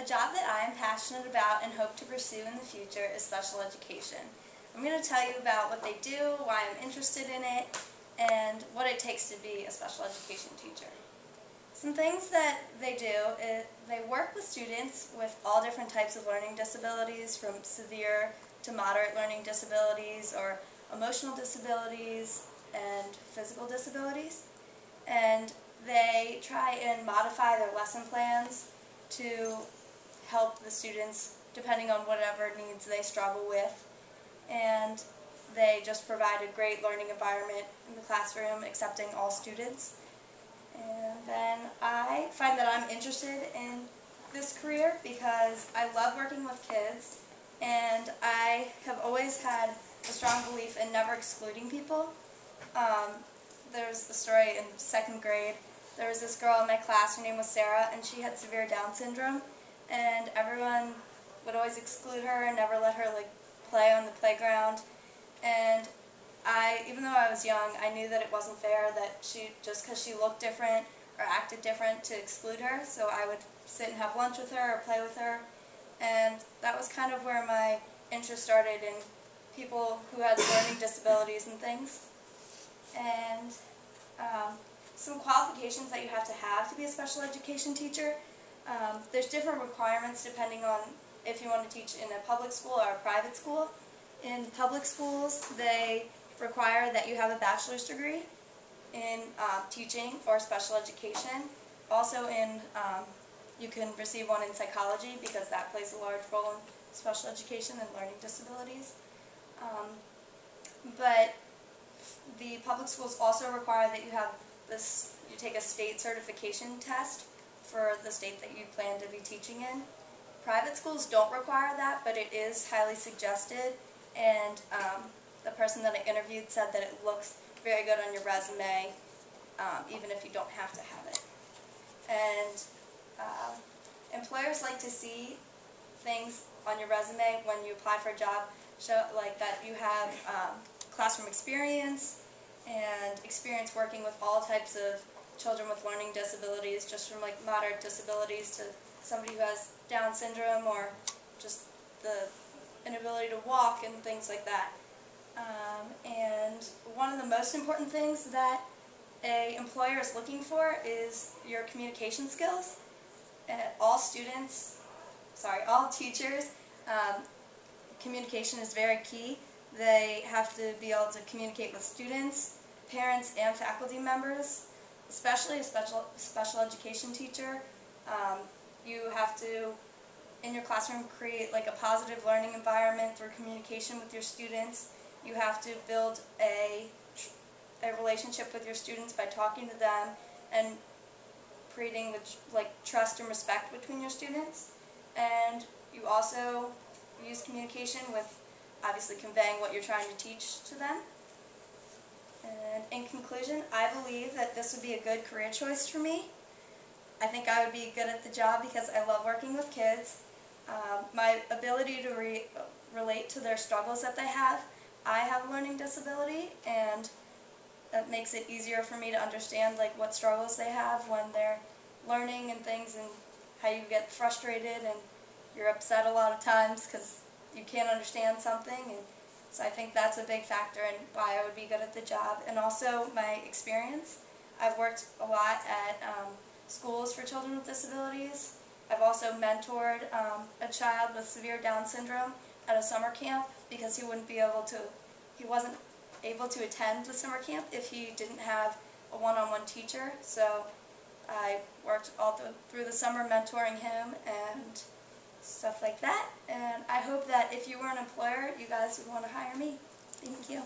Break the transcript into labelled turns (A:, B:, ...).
A: job that I am passionate about and hope to pursue in the future is special education. I'm going to tell you about what they do, why I'm interested in it, and what it takes to be a special education teacher. Some things that they do is they work with students with all different types of learning disabilities, from severe to moderate learning disabilities or emotional disabilities and physical disabilities. And they try and modify their lesson plans to help the students depending on whatever needs they struggle with. And they just provide a great learning environment in the classroom, accepting all students. And then I find that I'm interested in this career because I love working with kids, and I have always had a strong belief in never excluding people. There's a story in 2nd grade. There was this girl in my class, her name was Sarah, and she had severe Down syndrome, and everyone would always exclude her and never let her play on the playground. And even though I was young, I knew that it wasn't fair that just because she looked different or acted different, to exclude her. So I would sit and have lunch with her or play with her, and that was kind of where my interest started in people who had learning disabilities and things. And some qualifications that you have to be a special education teacher. There's different requirements depending on if you want to teach in a public school or a private school. In public schools, they require that you have a bachelor's degree in teaching or special education. Also, you can receive one in psychology because that plays a large role in special education and learning disabilities. But the public schools also require that you take a state certification test for the state that you plan to be teaching in. Private schools don't require that, but it is highly suggested, and the person that I interviewed said that it looks very good on your resume, even if you don't have to have it. And employers like to see things on your resume when you apply for a job, like that you have classroom experience and experience working with all types of children with learning disabilities, just from moderate disabilities to somebody who has Down syndrome or just the inability to walk and things like that. And one of the most important things that an employer is looking for is your communication skills. And all teachers, communication is very key. They have to be able to communicate with students, parents, and faculty members, especially a special education teacher. You have to, in your classroom, create a positive learning environment through communication with your students. You have to build a relationship with your students by talking to them and creating trust and respect between your students. And you also use communication with obviously conveying what you're trying to teach to them. And in conclusion, I believe that this would be a good career choice for me. I think I would be good at the job because I love working with kids. My ability to relate to their struggles that they have. I have a learning disability, and that makes it easier for me to understand what struggles they have when they're learning and things, and how you get frustrated and you're upset a lot of times because you can't understand something. And so I think that's a big factor in why I would be good at the job. And also my experience. I've worked a lot at schools for children with disabilities. I've also mentored a child with severe Down syndrome at a summer camp because he wasn't able to attend the summer camp if he didn't have a one-on-one teacher. So I worked all through the summer mentoring him and stuff like that. And I hope that if you were an employer, you guys would want to hire me. Thank you.